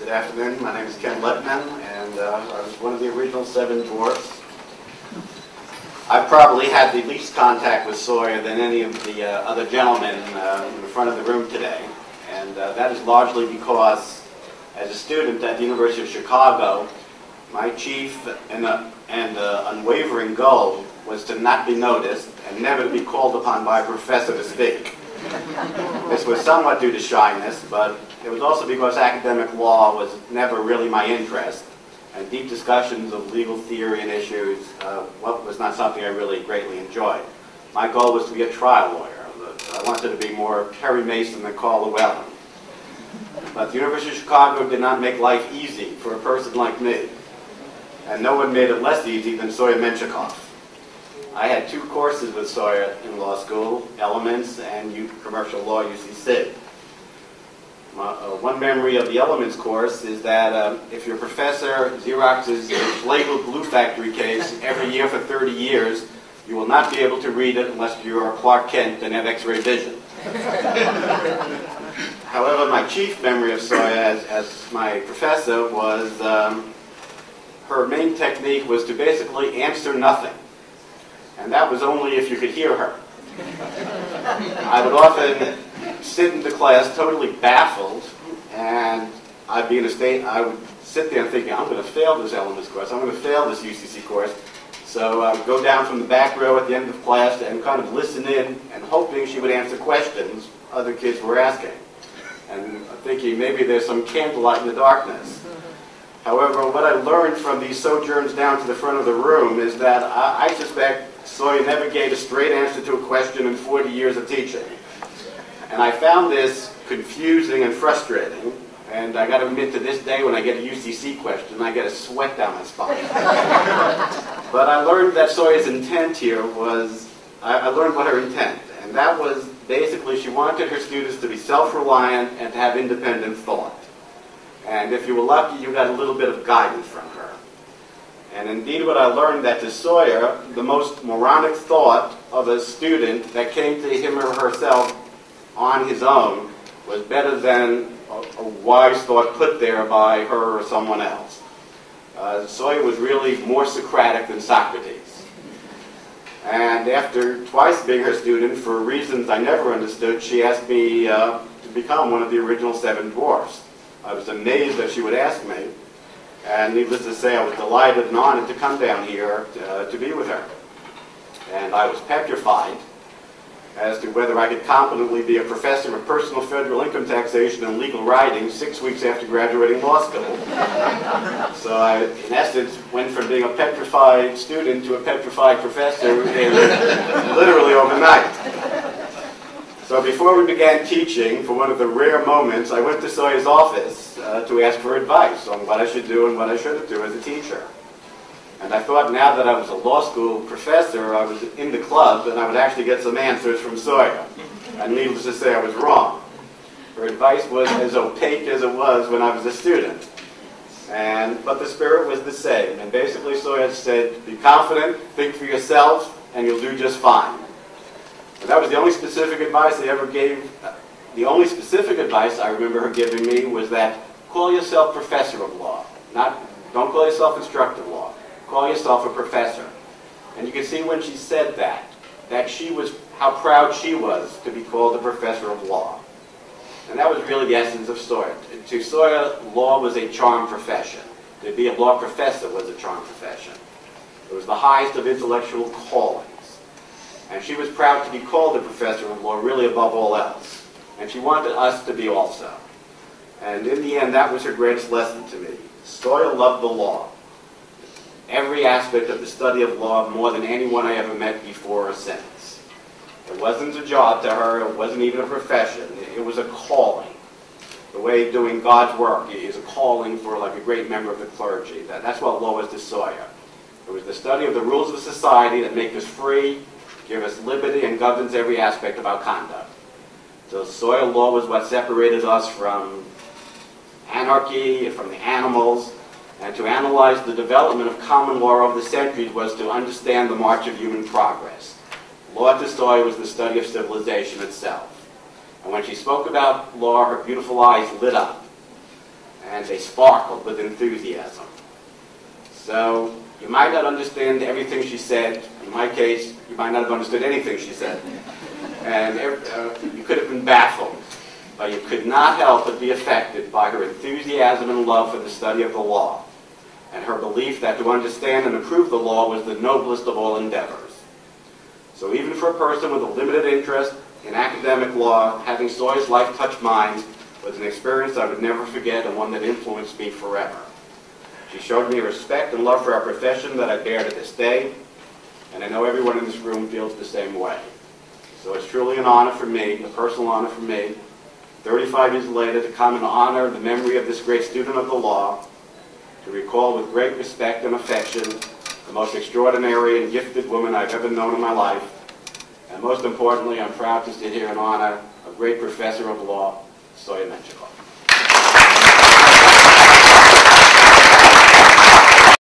Good afternoon. My name is Ken Lipman, and I was one of the original 7 Dwarfs. I probably had the least contact with Soia than any of the other gentlemen in the front of the room today, and that is largely because, as a student at the University of Chicago, my chief and unwavering goal was to not be noticed and never be called upon by a professor to speak. This was somewhat due to shyness, but it was also because academic law was never really my interest, and deep discussions of legal theory and issues was not something I really greatly enjoyed. My goal was to be a trial lawyer. I wanted to be more Perry Mason than Carl Llewellyn. But the University of Chicago did not make life easy for a person like me, and no one made it less easy than Soia Mentschikoff. I had 2 courses with Soia in law school, Elements and Commercial Law, UCC. One memory of the Elements course is that if your professor Xeroxes a Schlegel glue factory case every year for 30 years, you will not be able to read it unless you are Clark Kent and have X-ray vision. However, my chief memory of Soia as my professor was her main technique was to basically answer nothing. And that was only if you could hear her. I would often sit in the class totally baffled, and I'd be in a state, I would sit there thinking, I'm going to fail this Elements course, I'm going to fail this UCC course. So I would go down from the back row at the end of class and kind of listen in and hoping she would answer questions other kids were asking. And thinking maybe there's some candlelight in the darkness. However, what I learned from these sojourns down to the front of the room is that I suspect Soia never gave a straight answer to a question in 40 years of teaching. And I found this confusing and frustrating, and I got to admit to this day when I get a UCC question, I get a sweat down my spine. But I learned that Soia's intent here was, I learned what her intent, and that was basically she wanted her students to be self-reliant and to have independent thought. And if you were lucky, you got a little bit of guidance from her. And indeed what I learned that to Soia, the most moronic thought of a student that came to him or herself on his own was better than a wise thought put there by her or someone else. Soia was really more Socratic than Socrates. And after twice being her student, for reasons I never understood, she asked me to become one of the original 7 Dwarfs. I was amazed that she would ask me, and needless to say, I was delighted and honored to come down here to be with her. And I was petrified as to whether I could competently be a professor of personal federal income taxation and legal writing 6 weeks after graduating law school. So I, in essence, went from being a petrified student to a petrified professor literally overnight. So before we began teaching, for one of the rare moments, I went to Soia's office to ask for advice on what I should do and what I shouldn't do as a teacher. And I thought now that I was a law school professor, I was in the club, and I would actually get some answers from Soia. And needless to say, I was wrong. Her advice was as opaque as it was when I was a student. But the spirit was the same. And basically Soia said, be confident, think for yourself, and you'll do just fine. And that was the only specific advice they ever gave. The only specific advice I remember her giving me was that call yourself professor of law. Don't call yourself instructor of law. Call yourself a professor. And you can see when she said that how proud she was to be called a professor of law. And that was really the essence of Soia. To Soia, law was a charm profession. To be a law professor was a charm profession. It was the highest of intellectual callings. And she was proud to be called a professor of law, really above all else. And she wanted us to be also. And in the end, that was her greatest lesson to me. Soia loved the law. Every aspect of the study of law more than anyone I ever met before or since. It wasn't a job to her, it wasn't even a profession, it was a calling. The way doing God's work is a calling for like a great member of the clergy. That's what law was to Soia. It was the study of the rules of society that make us free, give us liberty, and governs every aspect of our conduct. So Soia law was what separated us from anarchy, from the animals, and to analyze the development of common law over the centuries was to understand the march of human progress. Law to Soia was the study of civilization itself. And when she spoke about law, her beautiful eyes lit up. and they sparkled with enthusiasm. So you might not understand everything she said. In my case, you might not have understood anything she said. And you could have been baffled, but you could not help but be affected by her enthusiasm and love for the study of the law, and her belief that to understand and approve the law was the noblest of all endeavors. So even for a person with a limited interest in academic law, having Soya's life touch mine was an experience I would never forget and one that influenced me forever. She showed me a respect and love for our profession that I bear to this day, and I know everyone in this room feels the same way. So it's truly an honor for me, a personal honor for me, 35 years later, to come and honor the memory of this great student of the law, to recall with great respect and affection the most extraordinary and gifted woman I've ever known in my life. And most importantly, I'm proud to sit here and honor a great professor of law, Soia Mentschikoff.